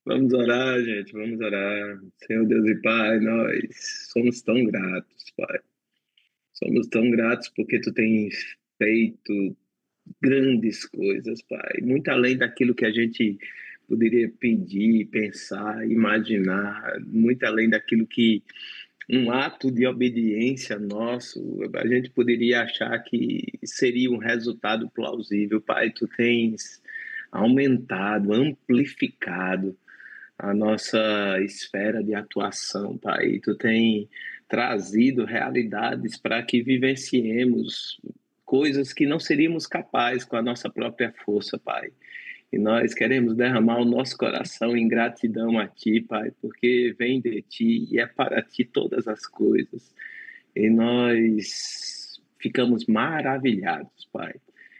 Vamos orar, gente, vamos orar. Senhor Deus e Pai, nós somos tão gratos, Pai. Somos tão gratos porque Tu tens feito grandes coisas, Pai. Muito além daquilo que a gente poderia pedir, pensar, imaginar. Muito além daquilo que um ato de obediência nosso, a gente poderia achar que seria um resultado plausível. Pai, Tu tens aumentado, amplificado a nossa esfera de atuação, Pai. Tu tem trazido realidades para que vivenciemos coisas que não seríamos capazes com a nossa própria força, Pai. E nós queremos derramar o nosso coração em gratidão a Ti, Pai, porque vem de Ti e é para Ti todas as coisas. E nós ficamos maravilhados, Pai,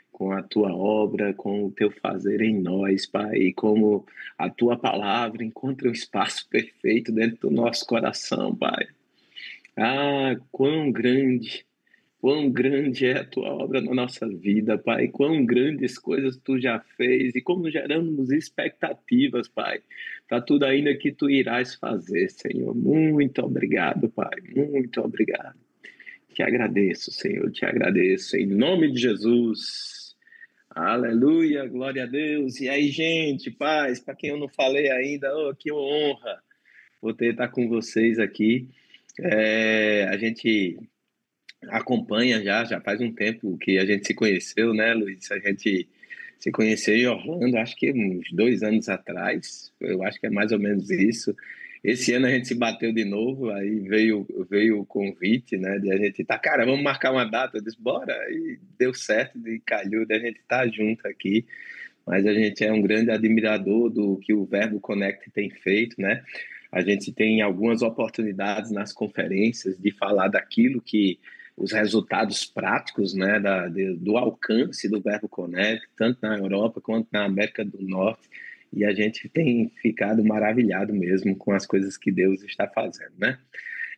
com a tua obra, com o teu fazer em nós, Pai, e como a tua palavra encontra um espaço perfeito dentro do nosso coração, Pai. Ah, quão grande é a tua obra na nossa vida, Pai, quão grandes coisas tu já fez e como geramos expectativas, Pai, para tudo ainda que tu irás fazer, Senhor. Muito obrigado, Pai, muito obrigado. Te agradeço, Senhor, te agradeço, em nome de Jesus. Aleluia, glória a Deus. E aí, gente, paz, para quem eu não falei ainda, oh, que honra poder estar com vocês aqui. A gente acompanha já faz um tempo que a gente se conheceu, né, Luiz? A gente se conheceu em Orlando, acho que uns 2 anos atrás, eu acho que é mais ou menos isso. Esse ano a gente se bateu de novo, aí veio o convite, né, de a gente tá, cara, vamos marcar uma data, eu disse, bora, e deu certo, e calhou de a gente estar junto aqui, mas a gente é um grande admirador do que o Verbo Connect tem feito, né? A gente tem algumas oportunidades nas conferências de falar daquilo que os resultados práticos, né, do alcance do Verbo Connect, tanto na Europa quanto na América do Norte, e a gente tem ficado maravilhado mesmo com as coisas que Deus está fazendo, né?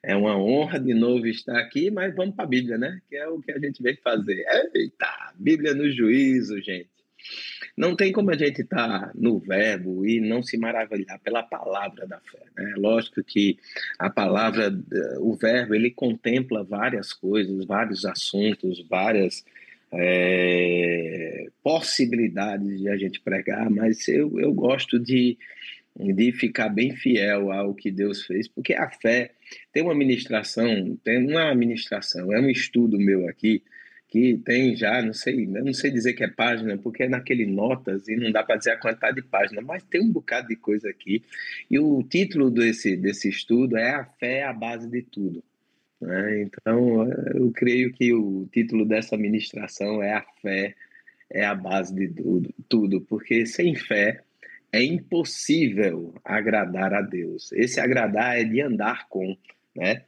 É uma honra de novo estar aqui, mas vamos para a Bíblia, né? Que é o que a gente veio fazer. Eita, Bíblia no juízo, gente. Não tem como a gente estar no verbo e não se maravilhar pela palavra da fé, né? Lógico que a palavra, o verbo, ele contempla várias coisas, vários assuntos, várias possibilidades de a gente pregar, mas eu gosto de ficar bem fiel ao que Deus fez, porque a fé tem uma ministração, não é uma ministração, é um estudo meu aqui, que tem já, não sei, eu não sei dizer que é página, porque é naquele notas e não dá para dizer a quantidade de página, mas tem um bocado de coisa aqui. E o título desse estudo é A Fé é a Base de Tudo, né? Então, eu creio que o título dessa ministração é A Fé é a base de tudo, porque sem fé é impossível agradar a Deus. Esse agradar é de andar com, né?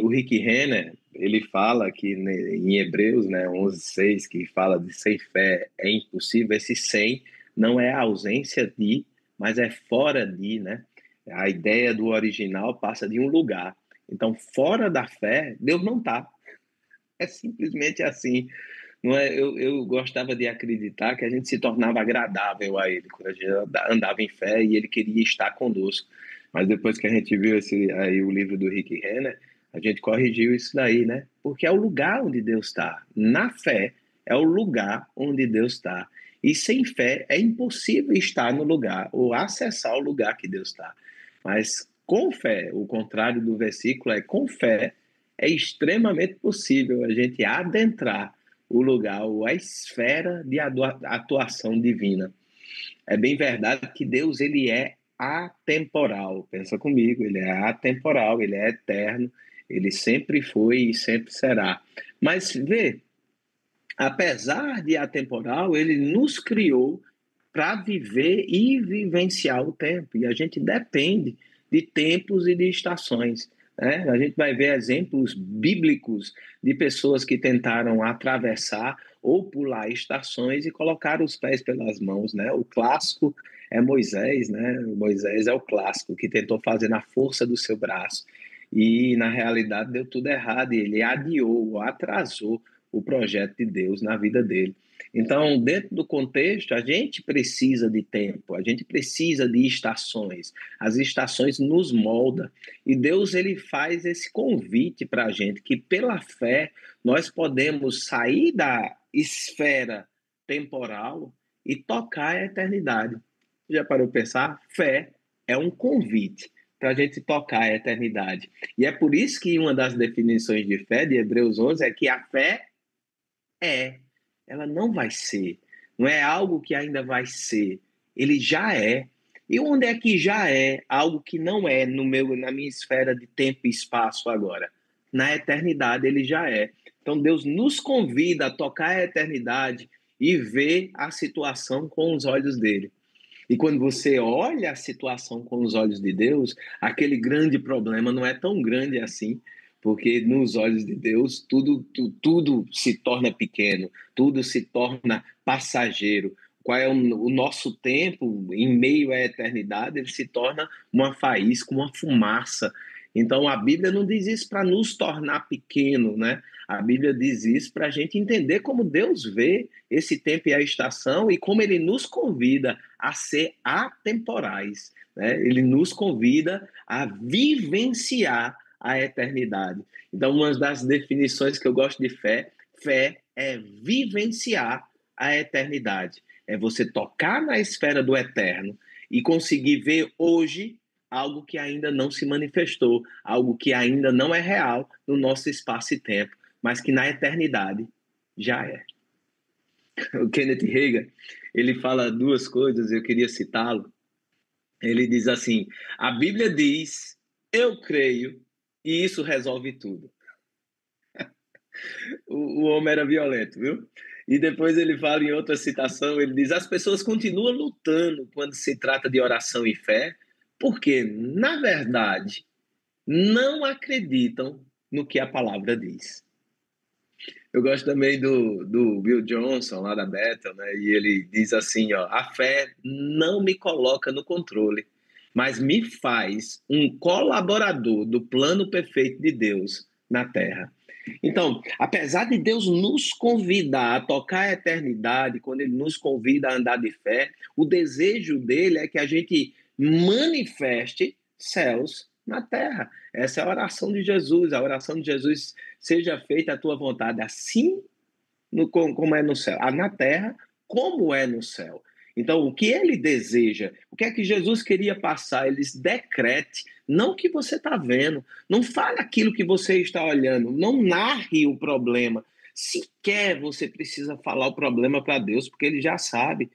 O Rick Renner, ele fala que em Hebreus, né, 11:6, que fala de sem fé é impossível. Esse sem não é a ausência de, mas é fora de, né? A ideia do original passa de um lugar. Então, fora da fé, Deus não está. É simplesmente assim. Não é, eu gostava de acreditar que a gente se tornava agradável a ele quando a gente andava em fé e ele queria estar conosco. Mas depois que a gente viu aí o livro do Rick Renner, a gente corrigiu isso daí, né? Porque é o lugar onde Deus está. Na fé é o lugar onde Deus está. E sem fé é impossível estar no lugar ou acessar o lugar que Deus está. Mas com fé, o contrário do versículo é com fé é extremamente possível a gente adentrar o lugar ou a esfera de atuação divina. É bem verdade que Deus ele é atemporal. Pensa comigo, ele é atemporal, ele é eterno, ele sempre foi e sempre será. Mas vê, apesar de atemporal, ele nos criou para viver e vivenciar o tempo. E a gente depende de tempos e de estações, né? A gente vai ver exemplos bíblicos de pessoas que tentaram atravessar ou pular estações e colocar os pés pelas mãos, né? O clássico é Moisés, né? Moisés é o clássico que tentou fazer na força do seu braço e na realidade deu tudo errado e ele adiou, atrasou o projeto de Deus na vida dele. Então, dentro do contexto, a gente precisa de tempo, a gente precisa de estações. As estações nos moldam. E Deus, ele faz esse convite para a gente, que pela fé nós podemos sair da esfera temporal e tocar a eternidade. Já parou para pensar? Fé é um convite para a gente tocar a eternidade. E é por isso que uma das definições de fé, de Hebreus 11, é que a fé é, ela não vai ser. Não é algo que ainda vai ser. Ele já é. E onde é que já é algo que não é na minha esfera de tempo e espaço agora? Na eternidade ele já é. Então Deus nos convida a tocar a eternidade e ver a situação com os olhos dele. E quando você olha a situação com os olhos de Deus, aquele grande problema não é tão grande assim, porque nos olhos de Deus tudo se torna pequeno, tudo se torna passageiro. Qual é o nosso tempo em meio à eternidade? Ele se torna uma faísca, uma fumaça. Então a Bíblia não diz isso para nos tornar pequeno, né? A Bíblia diz isso para a gente entender como Deus vê esse tempo e a estação e como ele nos convida a ser atemporais, né? Ele nos convida a vivenciar a eternidade. Então, uma das definições que eu gosto de fé, fé é vivenciar a eternidade. É você tocar na esfera do eterno e conseguir ver hoje algo que ainda não se manifestou, algo que ainda não é real no nosso espaço e tempo, mas que na eternidade já é. O Kenneth Hagin, ele fala duas coisas, eu queria citá-lo. Ele diz assim: a Bíblia diz, eu creio, e isso resolve tudo. O homem era violento, viu? E depois ele fala em outra citação, ele diz, as pessoas continuam lutando quando se trata de oração e fé, porque, na verdade, não acreditam no que a palavra diz. Eu gosto também do Bill Johnson, lá da Bethel, né? E ele diz assim, ó, a fé não me coloca no controle, mas me faz um colaborador do plano perfeito de Deus na Terra. Então, apesar de Deus nos convidar a tocar a eternidade, quando Ele nos convida a andar de fé, o desejo dele é que a gente manifeste céus na terra. Essa é a oração de Jesus. A oração de Jesus: seja feita a tua vontade, assim como é no céu, na terra, como é no céu. Então, o que ele deseja, o que é que Jesus queria passar? Ele diz, decrete, não o que você está vendo, não fale aquilo que você está olhando, não narre o problema. Sequer você precisa falar o problema para Deus, porque ele já sabe.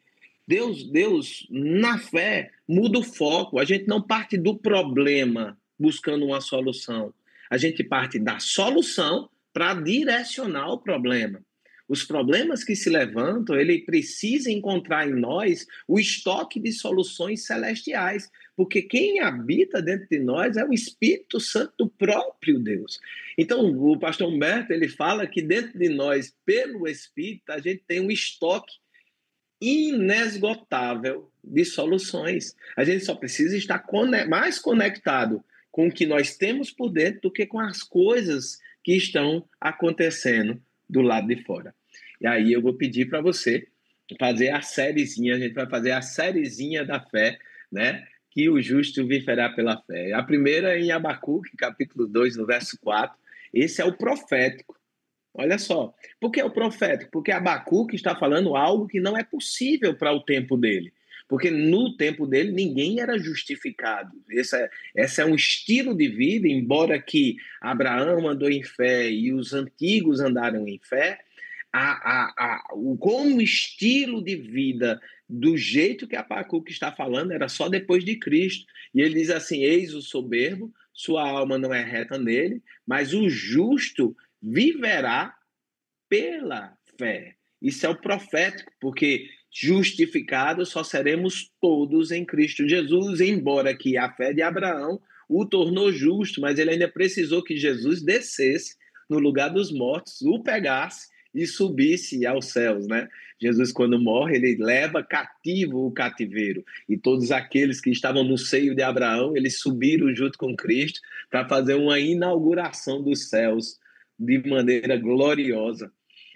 Deus, na fé, muda o foco. A gente não parte do problema buscando uma solução. A gente parte da solução para direcionar o problema. Os problemas que se levantam, ele precisa encontrar em nós o estoque de soluções celestiais, porque quem habita dentro de nós é o Espírito Santo do próprio Deus. Então, o pastor Humberto, ele fala que dentro de nós, pelo Espírito, a gente tem um estoque inesgotável de soluções. A gente só precisa estar mais conectado com o que nós temos por dentro do que com as coisas que estão acontecendo do lado de fora. E aí eu vou pedir para você fazer a sériezinha, a gente vai fazer a sériezinha da fé, né? Que o justo viverá pela fé. A primeira é em Abacuque, capítulo 2, no verso 4. Esse é o profético. Olha só, por que o profético? Porque Abacuque está falando algo que não é possível para o tempo dele. Porque no tempo dele ninguém era justificado. Esse é um estilo de vida, embora que Abraão andou em fé e os antigos andaram em fé, como estilo de vida do jeito que Abacuque está falando era só depois de Cristo. E ele diz assim, eis o soberbo, sua alma não é reta nele, mas o justo viverá pela fé. Isso é o profético, porque justificados só seremos todos em Cristo Jesus, embora que a fé de Abraão o tornou justo, mas ele ainda precisou que Jesus descesse no lugar dos mortos, o pegasse e subisse aos céus, né? Jesus, quando morre, ele leva cativo o cativeiro. E todos aqueles que estavam no seio de Abraão, eles subiram junto com Cristo para fazer uma inauguração dos céus de maneira gloriosa.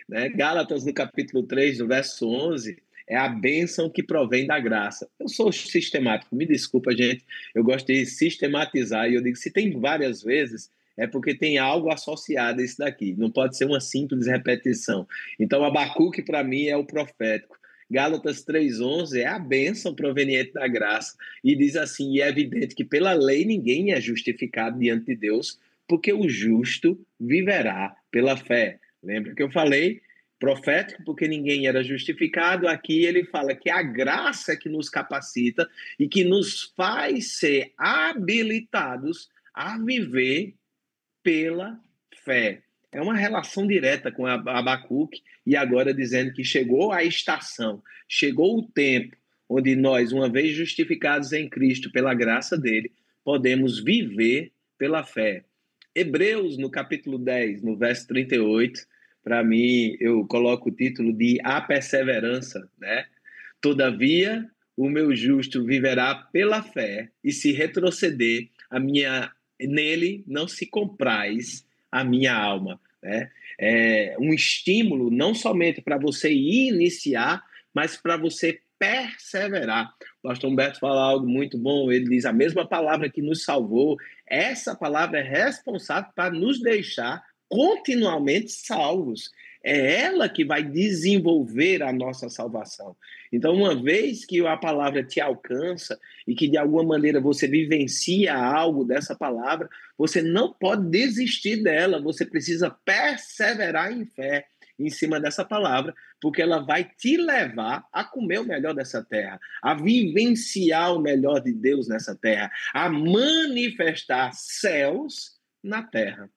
né? Gálatas, no capítulo 3, no verso 11, é a bênção que provém da graça. Eu sou sistemático, me desculpa, gente, eu gosto de sistematizar, e eu digo, se tem várias vezes, é porque tem algo associado a isso daqui, não pode ser uma simples repetição. Então, Abacuque, para mim, é o profético. Gálatas 3,11 é a bênção proveniente da graça, e diz assim, e é evidente que pela lei ninguém é justificado diante de Deus, porque o justo viverá pela fé. Lembra que eu falei? Profético, porque ninguém era justificado. Aqui ele fala que a graça é que nos capacita e que nos faz ser habilitados a viver pela fé. É uma relação direta com Abacuque, e agora dizendo que chegou a estação, chegou o tempo onde nós, uma vez justificados em Cristo pela graça dele, podemos viver pela fé. Hebreus, no capítulo 10, no verso 38, para mim, eu coloco o título de A Perseverança, né? Todavia, o meu justo viverá pela fé, e se retroceder, nele não se compraz a minha alma, né? É um estímulo não somente para você iniciar, mas para você perseverar. O pastor Humberto fala algo muito bom, ele diz, a mesma palavra que nos salvou, essa palavra é responsável para nos deixar continuamente salvos. É ela que vai desenvolver a nossa salvação. Então, uma vez que a palavra te alcança e que de alguma maneira você vivencia algo dessa palavra, você não pode desistir dela, você precisa perseverar em fé em cima dessa palavra, porque ela vai te levar a comer o melhor dessa terra, a vivenciar o melhor de Deus nessa terra, a manifestar céus na terra.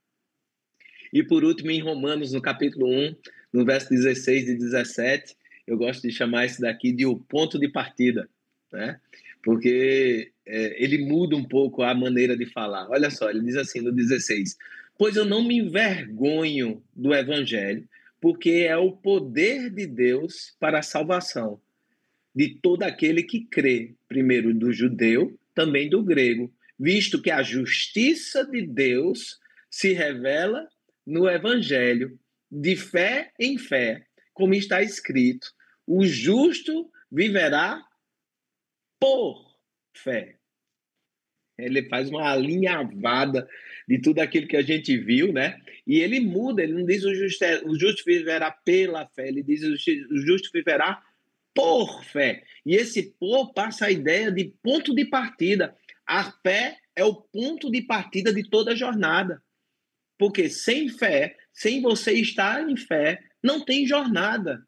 E por último, em Romanos, no capítulo 1, no verso 16 e 17, eu gosto de chamar isso daqui de o ponto de partida, né? Porque ele muda um pouco a maneira de falar. Olha só, ele diz assim no 16: pois eu não me envergonho do evangelho, porque é o poder de Deus para a salvação de todo aquele que crê, primeiro do judeu, também do grego, visto que a justiça de Deus se revela no evangelho, de fé em fé, como está escrito: o justo viverá por fé. Ele faz uma alinhavada de tudo aquilo que a gente viu, né? E ele muda, ele não diz o justo viverá pela fé, ele diz o justo viverá por fé. E esse por passa a ideia de ponto de partida. A fé é o ponto de partida de toda a jornada. Porque sem fé, sem você estar em fé, não tem jornada.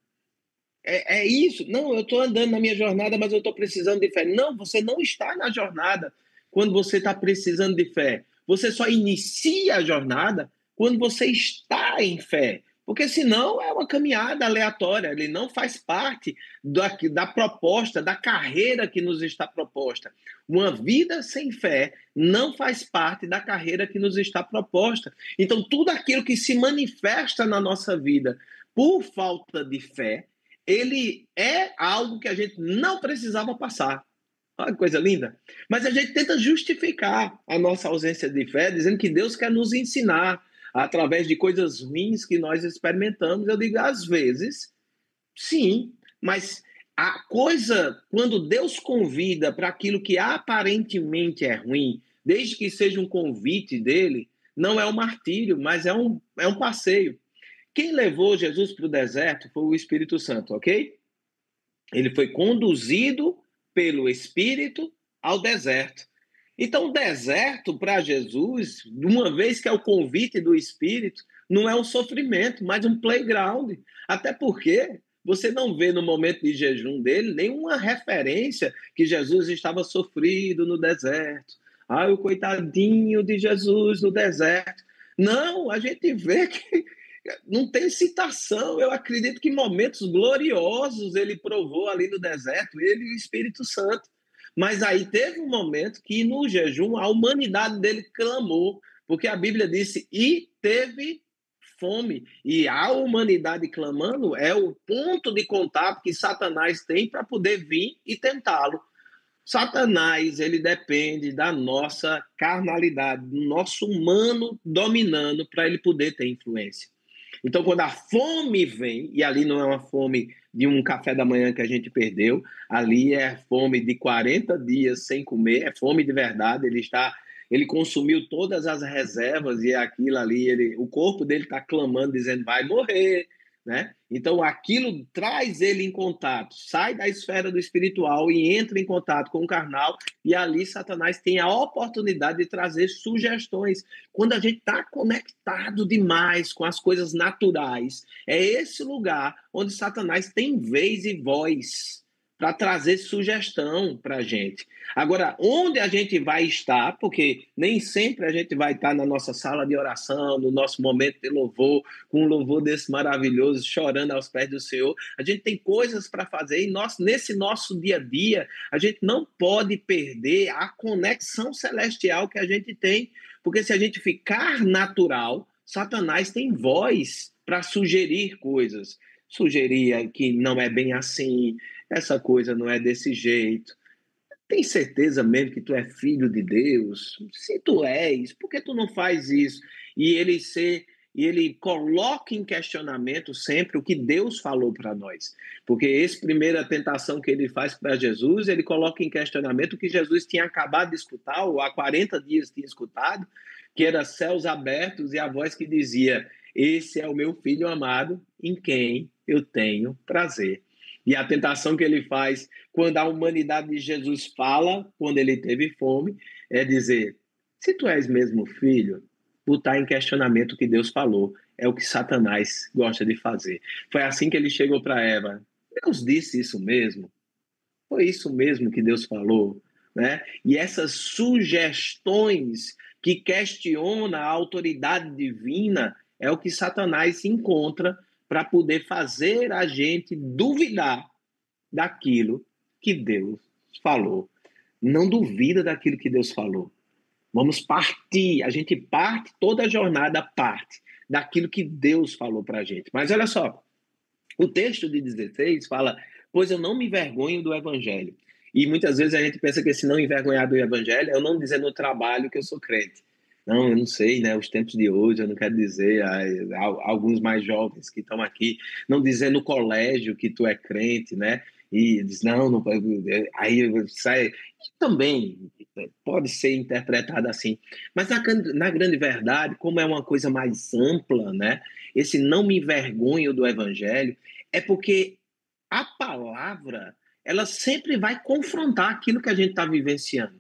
É isso. Não, eu estou andando na minha jornada, mas eu estou precisando de fé. Não, você não está na jornada quando você está precisando de fé. Você só inicia a jornada quando você está em fé. Porque senão é uma caminhada aleatória, ele não faz parte da proposta, da carreira que nos está proposta. Uma vida sem fé não faz parte da carreira que nos está proposta. Então, tudo aquilo que se manifesta na nossa vida por falta de fé, ele é algo que a gente não precisava passar. Olha que coisa linda. Mas a gente tenta justificar a nossa ausência de fé, dizendo que Deus quer nos ensinar através de coisas ruins que nós experimentamos. Eu digo, às vezes, sim, mas a coisa, quando Deus convida para aquilo que aparentemente é ruim, desde que seja um convite dele, não é um martírio, mas é um passeio. Quem levou Jesus para o deserto foi o Espírito Santo, ok? Ele foi conduzido pelo Espírito ao deserto. Então, o deserto para Jesus, uma vez que é o convite do Espírito, não é um sofrimento, mas um playground. Até porque você não vê no momento de jejum dele nenhuma referência que Jesus estava sofrido no deserto. Ah, o coitadinho de Jesus no deserto. Não, a gente vê que não tem citação. Eu acredito que momentos gloriosos ele provou ali no deserto, ele e o Espírito Santo. Mas aí teve um momento que no jejum a humanidade dele clamou, porque a Bíblia disse, e teve fome. E a humanidade clamando é o ponto de contato que Satanás tem para poder vir e tentá-lo. Satanás, ele depende da nossa carnalidade, do nosso humano dominando para ele poder ter influência. Então, quando a fome vem, e ali não é uma fome de um café da manhã que a gente perdeu, ali é fome de 40 dias sem comer, é fome de verdade, ele consumiu todas as reservas e aquilo ali, o corpo dele está clamando, dizendo, vai morrer, né? Então, aquilo traz ele em contato, sai da esfera do espiritual e entra em contato com o carnal, e ali Satanás tem a oportunidade de trazer sugestões. Quando a gente está conectado demais com as coisas naturais, é esse lugar onde Satanás tem vez e voz para trazer sugestão para a gente. Agora, onde a gente vai estar, porque nem sempre a gente vai estar na nossa sala de oração, no nosso momento de louvor, com um louvor desse maravilhoso, chorando aos pés do Senhor. A gente tem coisas para fazer e nesse nosso dia a dia, a gente não pode perder a conexão celestial que a gente tem, porque se a gente ficar natural, Satanás tem voz para sugerir coisas. Sugerir que não é bem assim, essa coisa não é desse jeito. Tem certeza mesmo que tu é filho de Deus? Se tu és, por que tu não faz isso? E ele coloca em questionamento sempre o que Deus falou para nós. Porque essa primeira tentação que ele faz para Jesus, ele coloca em questionamento o que Jesus tinha acabado de escutar, ou há 40 dias tinha escutado, que era céus abertos e a voz que dizia: esse é o meu filho amado, em quem eu tenho prazer. E a tentação que ele faz quando a humanidade de Jesus fala, quando ele teve fome, é dizer: se tu és mesmo filho, botar em questionamento o que Deus falou. É o que Satanás gosta de fazer. Foi assim que ele chegou para Eva. Deus disse isso mesmo? Foi isso mesmo que Deus falou? Né? E essas sugestões que questionam a autoridade divina é o que Satanás encontra para poder fazer a gente duvidar daquilo que Deus falou. Não duvida daquilo que Deus falou. Vamos partir, a gente parte, toda a jornada parte daquilo que Deus falou para a gente. Mas olha só, o texto de 16 fala: pois eu não me envergonho do evangelho. E muitas vezes a gente pensa que esse não envergonhar do evangelho é eu não dizer no trabalho que eu sou crente. Não, eu não sei, né? Os tempos de hoje, eu não quero dizer a alguns mais jovens que estão aqui, não dizer no colégio que tu é crente, né? E diz, não, aí sai. Também pode ser interpretado assim. Mas na grande verdade, como é uma coisa mais ampla, né? Esse não me envergonho do evangelho é porque a palavra, ela sempre vai confrontar aquilo que a gente está vivenciando.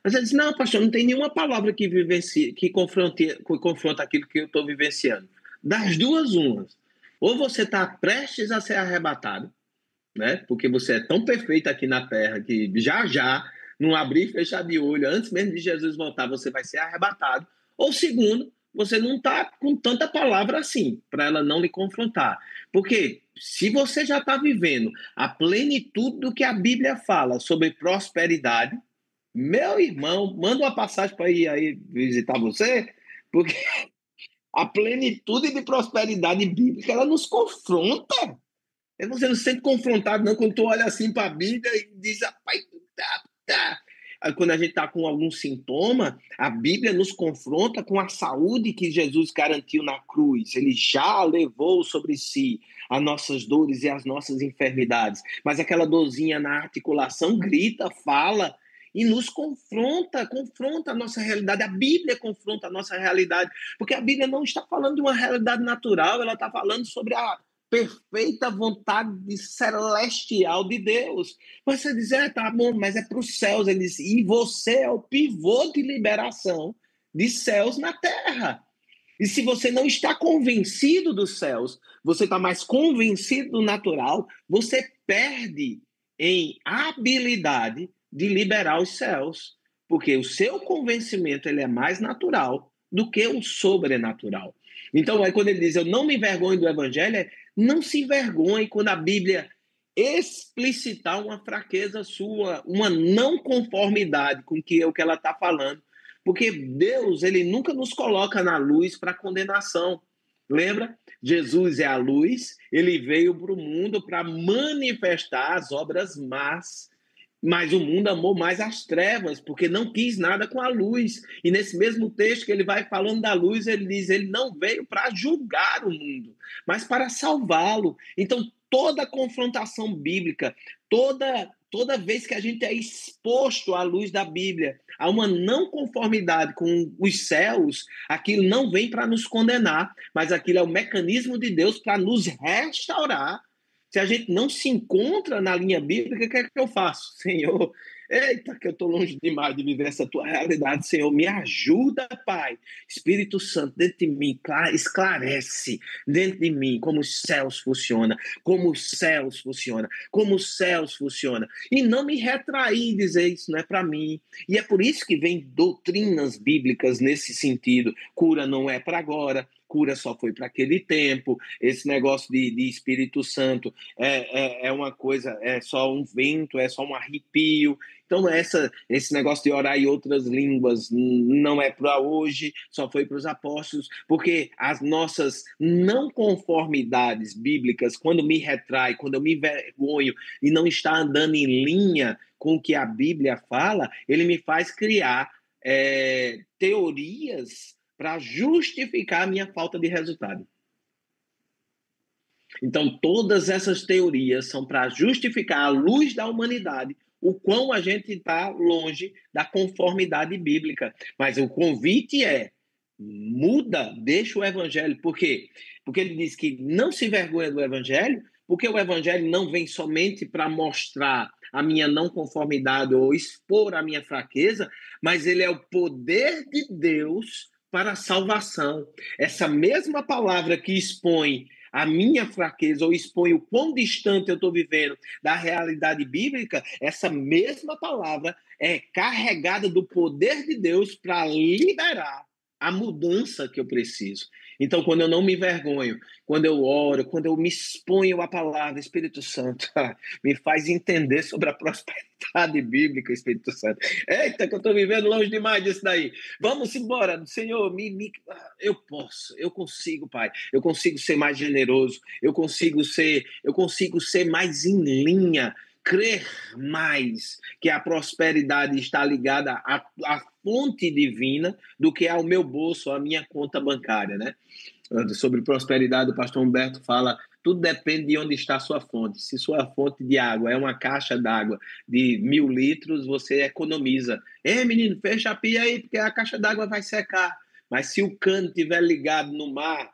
Mas ele diz, não, pastor, não tem nenhuma palavra que vivencie, que confronta aquilo que eu estou vivenciando. Das duas, umas. Ou você está prestes a ser arrebatado, né? Porque você é tão perfeito aqui na terra que já, num abrir e fechar de olho, antes mesmo de Jesus voltar, você vai ser arrebatado. Ou segundo, você não está com tanta palavra assim, para ela não lhe confrontar. Porque se você já está vivendo a plenitude do que a Bíblia fala sobre prosperidade, meu irmão, manda uma passagem para ir aí visitar você, porque a plenitude de prosperidade bíblica, ela nos confronta. Você não se sente confrontado, não, quando tu olha assim para a Bíblia e diz, rapaz, tá. Aí, quando a gente está com algum sintoma, a Bíblia nos confronta com a saúde que Jesus garantiu na cruz. Ele já levou sobre si as nossas dores e as nossas enfermidades. Mas aquela dorzinha na articulação grita, fala e nos confronta a nossa realidade. A Bíblia confronta a nossa realidade, porque a Bíblia não está falando de uma realidade natural, ela está falando sobre a perfeita vontade celestial de Deus. Mas você diz, tá bom, mas é para os céus. Ele diz, e você é o pivô de liberação de céus na terra. E se você não está convencido dos céus, você está mais convencido do natural, você perde em habilidade de liberar os céus. Porque o seu convencimento ele é mais natural do que o sobrenatural. Então, aí quando ele diz, eu não me envergonho do evangelho, não se envergonhe quando a Bíblia explicitar uma fraqueza sua, uma não conformidade com o que ela está falando. Porque Deus, ele nunca nos coloca na luz para condenação. Lembra? Jesus é a luz, ele veio para o mundo para manifestar as obras más Mas o mundo amou mais as trevas, porque não quis nada com a luz. E nesse mesmo texto que ele vai falando da luz, ele diz: ele não veio para julgar o mundo, mas para salvá-lo. Então, toda confrontação bíblica, toda vez que a gente é exposto à luz da Bíblia, a uma não conformidade com os céus, aquilo não vem para nos condenar, mas aquilo é o mecanismo de Deus para nos restaurar. Se a gente não se encontra na linha bíblica, o que é que eu faço? Senhor, eita, que eu estou longe demais de viver essa tua realidade, Senhor, me ajuda, Pai. Espírito Santo, dentro de mim, esclarece dentro de mim como os céus funcionam, como os céus funcionam, como os céus funcionam. E não me retrair e dizer isso não é para mim. E é por isso que vem doutrinas bíblicas nesse sentido. Cura não é para agora, cura só foi para aquele tempo, esse negócio de Espírito Santo é uma coisa, é só um vento, é só um arrepio. Então, esse negócio de orar em outras línguas não é para hoje, só foi para os apóstolos, porque as nossas não conformidades bíblicas, quando me retrai, quando eu me envergonho e não está andando em linha com o que a Bíblia fala, ele me faz criar teorias para justificar a minha falta de resultado. Então, todas essas teorias são para justificar, à luz da humanidade, o quão a gente está longe da conformidade bíblica. Mas o convite é: muda, deixa o evangelho. Por quê? Porque ele diz que não se envergonha do evangelho, porque o evangelho não vem somente para mostrar a minha não conformidade ou expor a minha fraqueza, mas ele é o poder de Deus para a salvação. Essa mesma palavra que expõe a minha fraqueza ou expõe o quão distante eu estou vivendo da realidade bíblica, essa mesma palavra é carregada do poder de Deus para liberar a mudança que eu preciso. Então, quando eu não me envergonho, quando eu oro, quando eu me exponho à palavra, Espírito Santo, me faz entender sobre a prosperidade bíblica, Espírito Santo. Eita, que eu estou vivendo longe demais disso daí. Vamos embora, Senhor, eu posso, eu consigo, Pai. Eu consigo ser mais generoso, eu consigo ser mais em linha, crer mais que a prosperidade está ligada à fonte divina do que ao meu bolso, à minha conta bancária, né? Sobre prosperidade, o pastor Humberto fala: tudo depende de onde está a sua fonte. Se sua fonte de água é uma caixa d'água de 1.000 litros, você economiza. Ei, menino, fecha a pia aí, porque a caixa d'água vai secar. Mas se o cano estiver ligado no mar,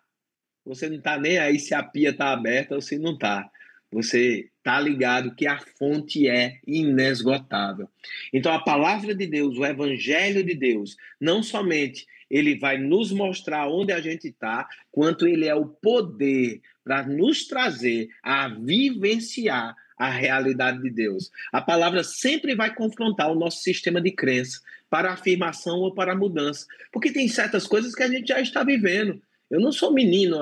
você não está nem aí se a pia está aberta ou se não está. Você está ligado que a fonte é inesgotável. Então, a palavra de Deus, o evangelho de Deus, não somente ele vai nos mostrar onde a gente está, quanto ele é o poder para nos trazer a vivenciar a realidade de Deus. A palavra sempre vai confrontar o nosso sistema de crença para a afirmação ou para a mudança, porque tem certas coisas que a gente já está vivendo. Eu não sou menino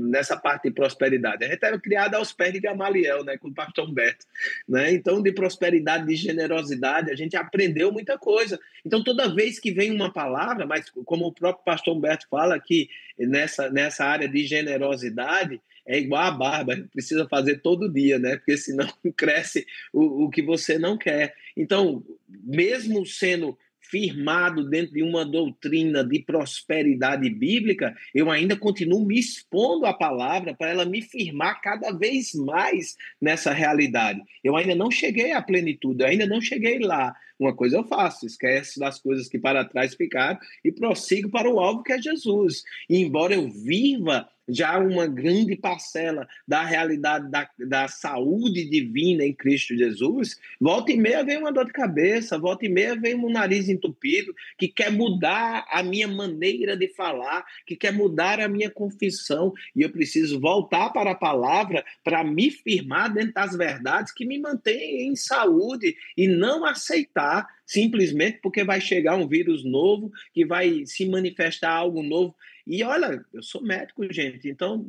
nessa parte de prosperidade. A gente era criado aos pés de Gamaliel, né, com o pastor Humberto. Né? Então, de prosperidade, de generosidade, a gente aprendeu muita coisa. Então, toda vez que vem uma palavra, mas como o próprio pastor Humberto fala que nessa área de generosidade, é igual a barba, precisa fazer todo dia, né? Porque senão cresce o que você não quer. Então, mesmo sendo firmado dentro de uma doutrina de prosperidade bíblica, eu ainda continuo me expondo à palavra para ela me firmar cada vez mais nessa realidade. Eu ainda não cheguei à plenitude, eu ainda não cheguei lá. Uma coisa eu faço, esquece das coisas que para trás ficaram e prossigo para o alvo que é Jesus. E embora eu viva já uma grande parcela da realidade da saúde divina em Cristo Jesus, volta e meia vem uma dor de cabeça, volta e meia vem um nariz entupido, que quer mudar a minha maneira de falar, que quer mudar a minha confissão, e eu preciso voltar para a palavra para me firmar dentro das verdades que me mantêm em saúde e não aceitar simplesmente porque vai chegar um vírus novo, que vai se manifestar algo novo. E olha, eu sou médico, gente, então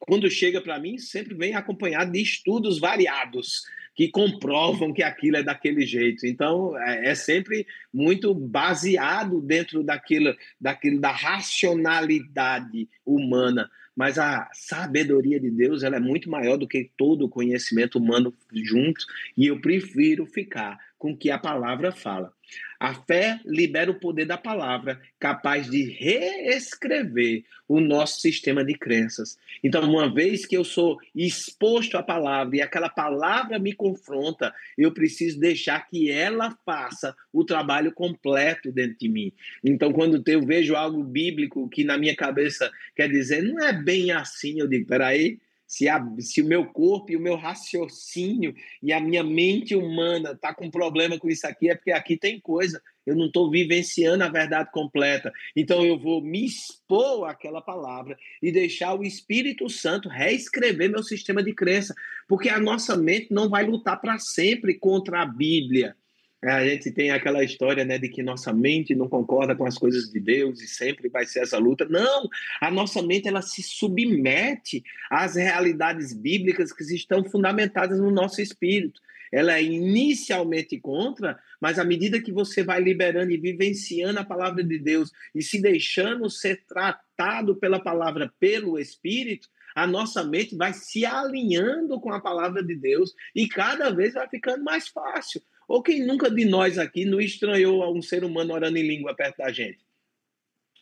quando chega para mim, sempre vem acompanhado de estudos variados que comprovam que aquilo é daquele jeito. Então, é sempre muito baseado dentro da racionalidade humana. mas a sabedoria de Deus ela é muito maior do que todo o conhecimento humano juntos, e eu prefiro ficar com o que a palavra fala. A fé libera o poder da palavra, capaz de reescrever o nosso sistema de crenças. Então, uma vez que eu sou exposto à palavra e aquela palavra me confronta, eu preciso deixar que ela faça o trabalho completo dentro de mim. Então, quando eu vejo algo bíblico que na minha cabeça quer dizer, não é bem assim, eu digo, peraí, se o meu corpo e o meu raciocínio e a minha mente humana está com problema com isso aqui, é porque aqui tem coisa. Eu não estou vivenciando a verdade completa. Então eu vou me expor àquela palavra e deixar o Espírito Santo reescrever meu sistema de crença. Porque a nossa mente não vai lutar para sempre contra a Bíblia. A gente tem aquela história, né, de que nossa mente não concorda com as coisas de Deus e sempre vai ser essa luta. Não, a nossa mente ela se submete às realidades bíblicas que estão fundamentadas no nosso espírito. Ela é inicialmente contra, mas à medida que você vai liberando e vivenciando a palavra de Deus e se deixando ser tratado pela palavra, pelo Espírito, a nossa mente vai se alinhando com a palavra de Deus e cada vez vai ficando mais fácil. Ou quem nunca de nós aqui não estranhou a um ser humano orando em língua perto da gente?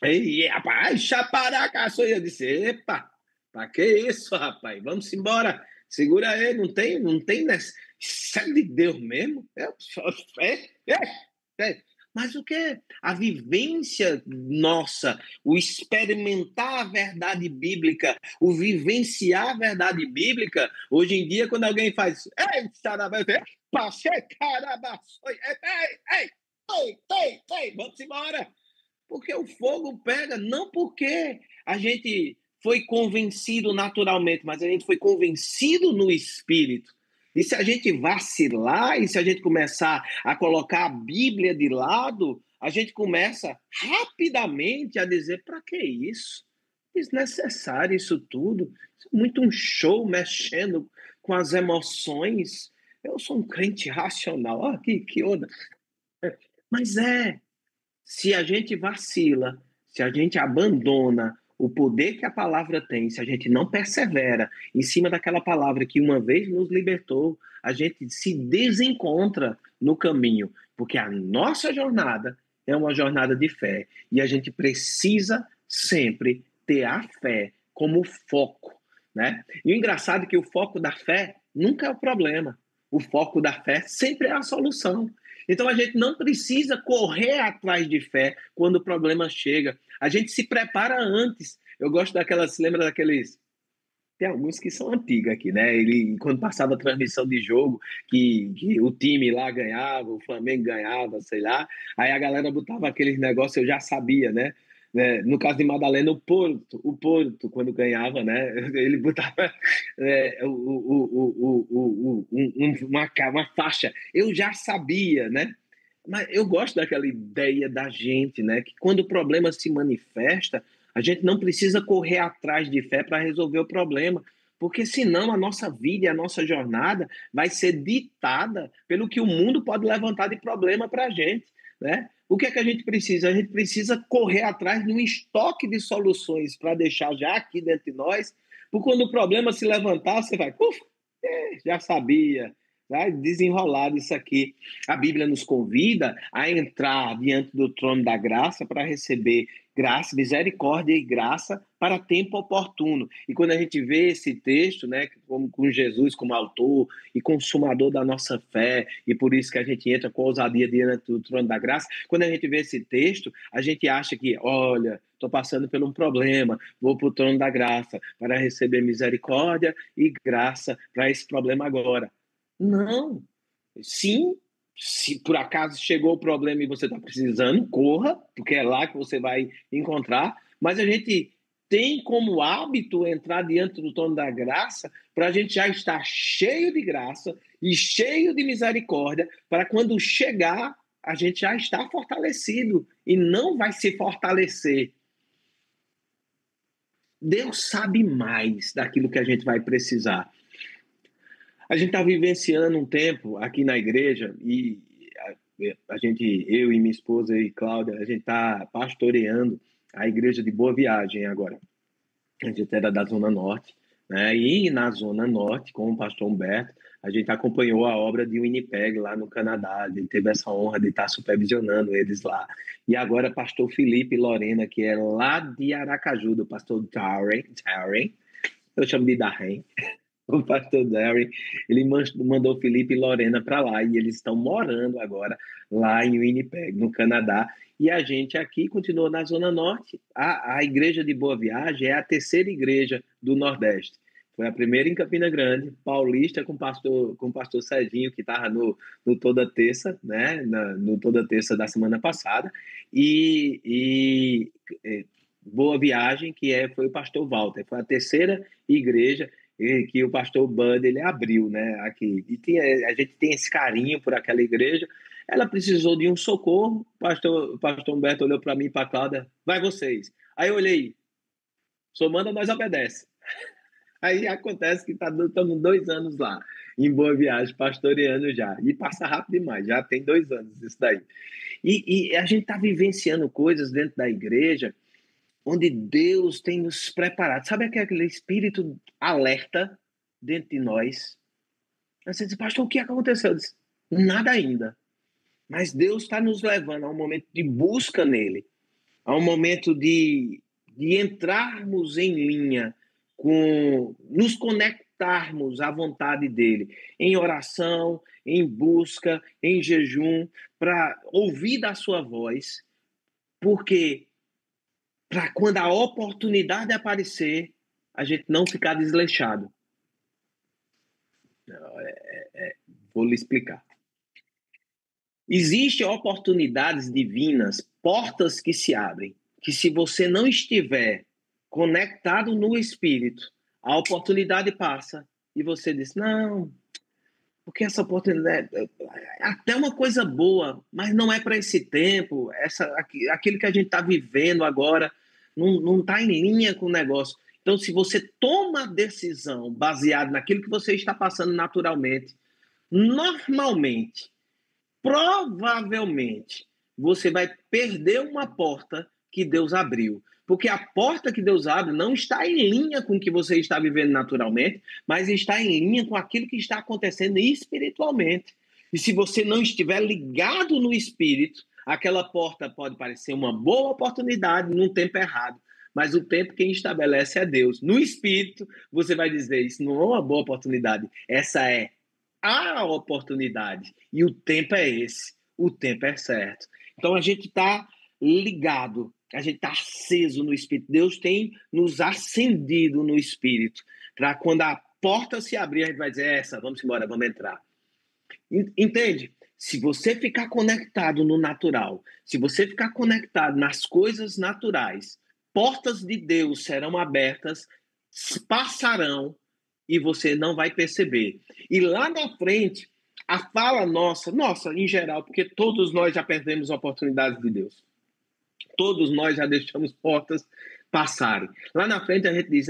Ei, rapaz, chaparacaço, eu disse, epa, pra que isso, rapaz? Vamos embora, segura aí, não tem nessa. Isso é de Deus mesmo? Mas o que? A vivência nossa, o experimentar a verdade bíblica, o vivenciar a verdade bíblica, hoje em dia, quando alguém faz, ei, caramba, passei, caramba, ei, vamos embora. Porque o fogo pega, não porque a gente foi convencido naturalmente, mas a gente foi convencido no espírito. E se a gente vacilar, e se a gente começar a colocar a Bíblia de lado, a gente começa rapidamente a dizer: para que isso? Desnecessário isso tudo. Isso é muito um show mexendo com as emoções. Eu sou um crente racional. Ah, que onda. Mas se a gente vacila, se a gente abandona o poder que a palavra tem, se a gente não persevera em cima daquela palavra que uma vez nos libertou, a gente se desencontra no caminho, porque a nossa jornada é uma jornada de fé e a gente precisa sempre ter a fé como foco, né? E o engraçado é que o foco da fé nunca é o problema. O foco da fé sempre é a solução. Então a gente não precisa correr atrás de fé quando o problema chega. A gente se prepara antes. Eu gosto daquelas, lembra daqueles. Tem alguns que são antigos aqui, né? Ele, quando passava a transmissão de jogo, que o time lá ganhava, o Flamengo ganhava, sei lá, aí a galera botava aqueles negócios, eu já sabia, né? No caso de Madalena, o Porto, quando ganhava, né? Ele botava uma faixa. Eu já sabia, né? Mas eu gosto daquela ideia da gente, né? Que quando o problema se manifesta, a gente não precisa correr atrás de fé para resolver o problema, porque senão a nossa vida e a nossa jornada vai ser ditada pelo que o mundo pode levantar de problema para a gente, né? O que é que a gente precisa? A gente precisa correr atrás de um estoque de soluções para deixar já aqui dentro de nós, porque quando o problema se levantar, você vai, já sabia, vai desenrolar isso aqui. A Bíblia nos convida a entrar diante do trono da graça para receber graça, misericórdia e graça para tempo oportuno. E quando a gente vê esse texto, né, com Jesus como autor e consumador da nossa fé, e por isso que a gente entra com ousadia diante do trono da graça, quando a gente vê esse texto, a gente acha que, olha, estou passando por um problema, vou para o trono da graça para receber misericórdia e graça para esse problema agora. Não. Sim, se por acaso chegou o problema e você está precisando, corra, porque é lá que você vai encontrar. Mas a gente tem como hábito entrar diante do trono da graça para a gente já estar cheio de graça e cheio de misericórdia, para quando chegar, a gente já está fortalecido e não vai se fortalecer. Deus sabe mais daquilo que a gente vai precisar. A gente está vivenciando um tempo aqui na igreja e a gente, eu e minha esposa e Cláudia, a gente está pastoreando a igreja de Boa Viagem agora. A gente era da Zona Norte, né? E na Zona Norte, com o pastor Humberto, a gente acompanhou a obra de Winnipeg lá no Canadá. A gente teve essa honra de estar supervisionando eles lá. E agora, pastor Felipe e Lorena, que é lá de Aracaju, do pastor Darren, eu chamo de Darren, o pastor Darren, ele mandou Felipe e Lorena para lá e eles estão morando agora lá em Winnipeg, no Canadá. E a gente aqui continua na Zona Norte. A Igreja de Boa Viagem é a terceira igreja do Nordeste. Foi a primeira em Campina Grande, paulista com o pastor Serginho, que estava no Toda Terça, né? No Toda Terça da semana passada. Boa Viagem, foi o pastor Walter. Foi a terceira igreja que o pastor Bud ele abriu, né, aqui. A gente tem esse carinho por aquela igreja. Ela precisou de um socorro. O pastor Humberto olhou para mim e para a Cláudia, vai vocês. Aí eu olhei, só manda, nós obedece. Aí acontece que estamos 2 anos lá, em Boa Viagem, pastoreando já. E passa rápido demais, já tem 2 anos isso daí. E a gente está vivenciando coisas dentro da igreja onde Deus tem nos preparado. Sabe aquele espírito alerta dentro de nós? Aí você diz, pastor, o que aconteceu? Eu disse, nada ainda. Mas Deus está nos levando a um momento de busca nele, a um momento de entrarmos em linha, nos conectarmos à vontade dele, em oração, em busca, em jejum, para ouvir da sua voz, porque para quando a oportunidade aparecer, a gente não ficar desleixado. Vou lhe explicar. Existem oportunidades divinas, portas que se abrem, que se você não estiver conectado no Espírito, a oportunidade passa e você diz, não, porque essa oportunidade é até uma coisa boa, mas não é para esse tempo, aquilo que a gente está vivendo agora não está em linha com o negócio. Então, se você toma a decisão baseada naquilo que você está passando naturalmente, normalmente, provavelmente, você vai perder uma porta que Deus abriu. Porque a porta que Deus abre não está em linha com o que você está vivendo naturalmente, mas está em linha com aquilo que está acontecendo espiritualmente. E se você não estiver ligado no espírito, aquela porta pode parecer uma boa oportunidade num tempo errado, mas o tempo quem estabelece é Deus. No espírito, você vai dizer, isso não é uma boa oportunidade, essa é a oportunidade. E o tempo é esse, o tempo é certo. Então a gente está ligado, a gente está aceso no Espírito. Deus tem nos acendido no Espírito, para quando a porta se abrir, a gente vai dizer, essa, vamos embora, vamos entrar. Entende? Se você ficar conectado no natural, se você ficar conectado nas coisas naturais, portas de Deus serão abertas, passarão e você não vai perceber. E lá na frente, a fala nossa, em geral, porque todos nós já perdemos oportunidades de Deus. Todos nós já deixamos portas passarem. Lá na frente a gente diz,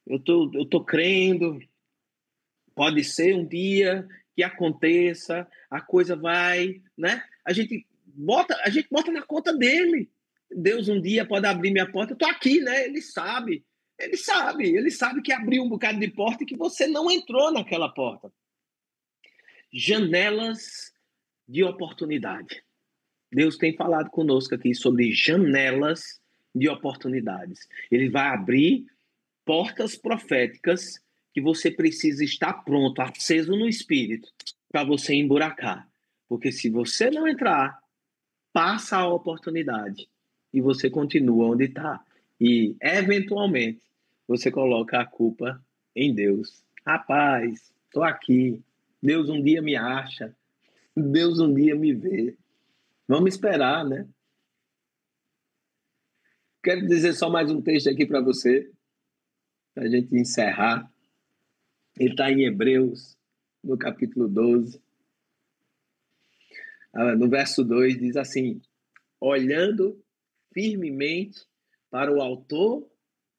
eu tô crendo, pode ser um dia que aconteça, a coisa vai, né? A gente bota na conta dele. Deus um dia pode abrir minha porta, eu tô aqui, né? Ele sabe que abriu um bocado de porta e que você não entrou naquela porta. Janelas de oportunidade. Deus tem falado conosco aqui sobre janelas de oportunidades. Ele vai abrir portas proféticas que você precisa estar pronto, aceso no espírito, para você emburacar. Porque se você não entrar, passa a oportunidade e você continua onde está. E, eventualmente, você coloca a culpa em Deus. Rapaz, estou aqui. Deus um dia me acha. Deus um dia me vê. Vamos esperar, né? Quero dizer só mais um texto aqui para você, para a gente encerrar. Ele está em Hebreus, no capítulo 12. No verso 2 diz assim, olhando firmemente para o autor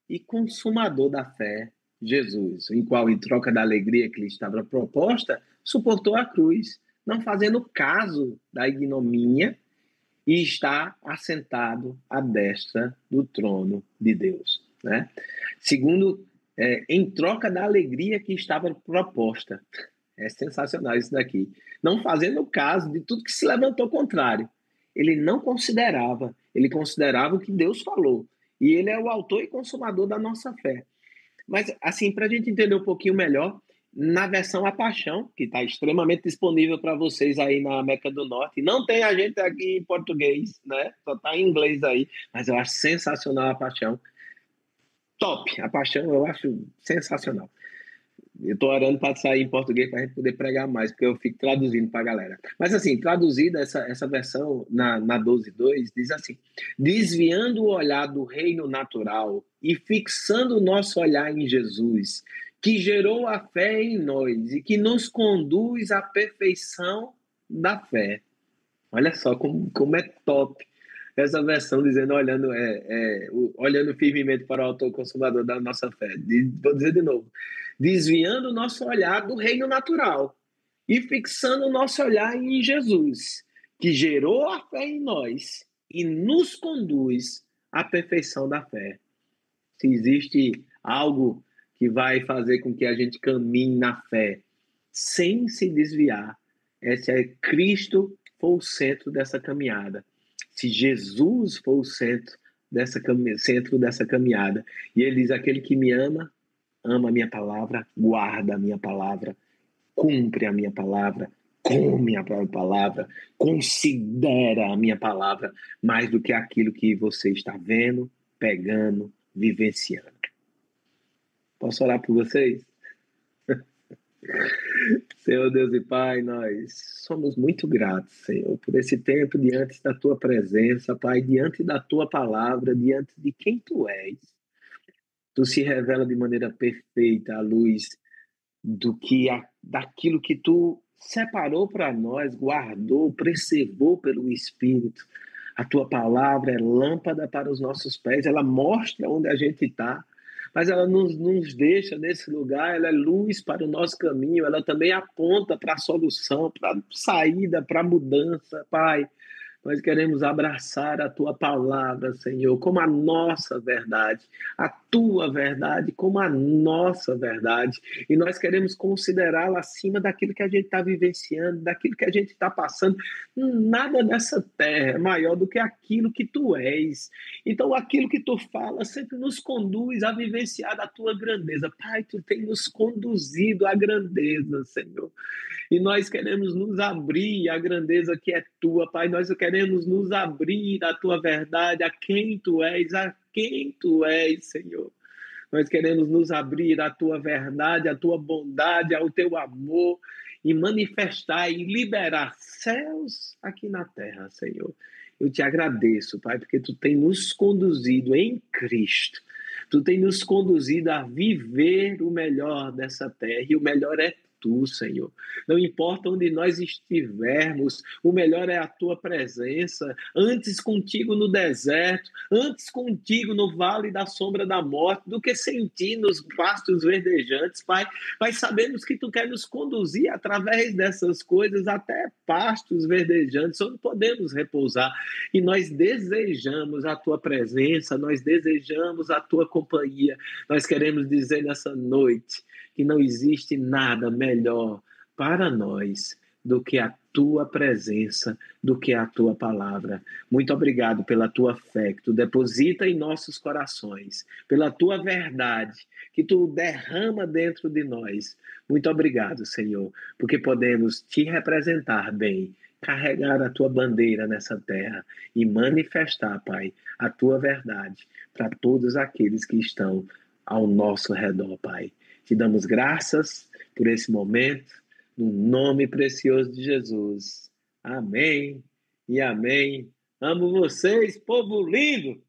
e consumador da fé, Jesus, em qual, em troca da alegria que lhe estava proposta, suportou a cruz, não fazendo caso da ignomínia, e está assentado à destra do trono de Deus. né? Segundo, em troca da alegria que estava proposta. É sensacional isso daqui. Não fazendo caso de tudo que se levantou contrário. Ele não considerava, ele considerava o que Deus falou. E ele é o autor e consumador da nossa fé. Mas, assim, para a gente entender um pouquinho melhor, na versão A Paixão, que está extremamente disponível para vocês aí na América do Norte, não tem a gente aqui em português, né? Só está em inglês aí, mas eu acho sensacional A Paixão. Top! A Paixão eu acho sensacional. Eu estou orando para sair em português para a gente poder pregar mais, porque eu fico traduzindo para a galera. Mas, assim, traduzida essa versão na 12:2, diz assim: desviando o olhar do reino natural e fixando o nosso olhar em Jesus, que gerou a fé em nós e que nos conduz à perfeição da fé. Olha só como é top essa versão dizendo, olhando firmemente para o autor consumador da nossa fé. Vou dizer de novo. Desviando o nosso olhar do reino natural e fixando o nosso olhar em Jesus, que gerou a fé em nós e nos conduz à perfeição da fé. Se existe algo que vai fazer com que a gente caminhe na fé sem se desviar, esse é Cristo for o centro dessa caminhada. Se Jesus for o centro dessa caminhada, e ele diz: aquele que me ama, ama a minha palavra, guarda a minha palavra, cumpre a minha palavra, come a minha palavra, considera a minha palavra mais do que aquilo que você está vendo, pegando, vivenciando. Posso orar por vocês? Senhor Deus e Pai, nós somos muito gratos, Senhor, por esse tempo diante da Tua presença, Pai, diante da Tua palavra, diante de quem Tu és. Tu se revela de maneira perfeita à luz daquilo que Tu separou para nós, guardou, preservou pelo Espírito. A Tua palavra é lâmpada para os nossos pés, ela mostra onde a gente está, mas ela nos deixa nesse lugar, ela é luz para o nosso caminho, ela também aponta para a solução, para a saída, para a mudança, Pai. Nós queremos abraçar a Tua palavra, Senhor, como a nossa verdade, a Tua verdade como a nossa verdade. E nós queremos considerá-la acima daquilo que a gente está vivenciando, daquilo que a gente está passando. Nada nessa terra é maior do que aquilo que Tu és. Então, aquilo que Tu fala sempre nos conduz a vivenciar a Tua grandeza. Pai, Tu tem nos conduzido à grandeza, Senhor. E nós queremos nos abrir à grandeza que é Tua, Pai. Nós queremos nos abrir à Tua verdade, a quem Tu és, Senhor. Nós queremos nos abrir à Tua verdade, à Tua bondade, ao Teu amor e manifestar e liberar céus aqui na terra, Senhor. Eu te agradeço, Pai, porque Tu tem nos conduzido em Cristo. Tu tem nos conduzido a viver o melhor dessa terra, e o melhor é Tu, Senhor. Não importa onde nós estivermos, o melhor é a Tua presença. Antes contigo no deserto, antes contigo no vale da sombra da morte, do que sem Ti nos pastos verdejantes, Pai. Mas sabemos que Tu quer nos conduzir através dessas coisas até pastos verdejantes, onde podemos repousar. E nós desejamos a Tua presença, nós desejamos a Tua companhia. Nós queremos dizer nessa noite que não existe nada melhor para nós do que a Tua presença, do que a Tua palavra. Muito obrigado pela Tua fé que Tu deposita em nossos corações, pela Tua verdade que Tu derrama dentro de nós. Muito obrigado, Senhor, porque podemos Te representar bem, carregar a Tua bandeira nessa terra e manifestar, Pai, a Tua verdade para todos aqueles que estão ao nosso redor, Pai. Te damos graças por esse momento, no nome precioso de Jesus. Amém e amém. Amo vocês, povo lindo!